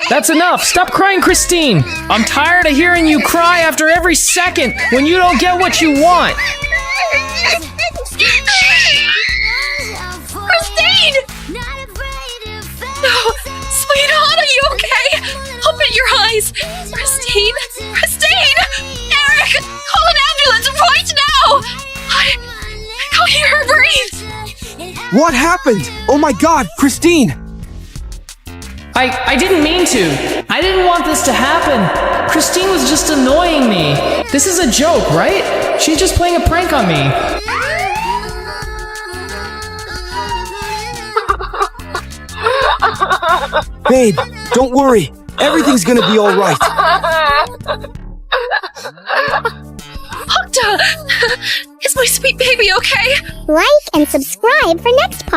That's enough! Stop crying, Christine! I'm tired of hearing you cry after every second when you don't get what you want! Christine! No! Sweetheart, are you okay? Open your eyes! Christine! Christine! Eric! Call an ambulance right now! I can't hear her breathe! What happened? Oh my god, Christine! I didn't mean to. I didn't want this to happen. Christine was just annoying me. This is a joke, right? She's just playing a prank on me. Babe, don't worry. Everything's gonna be alright. Doctor! Is my sweet baby okay? Like and subscribe for next part.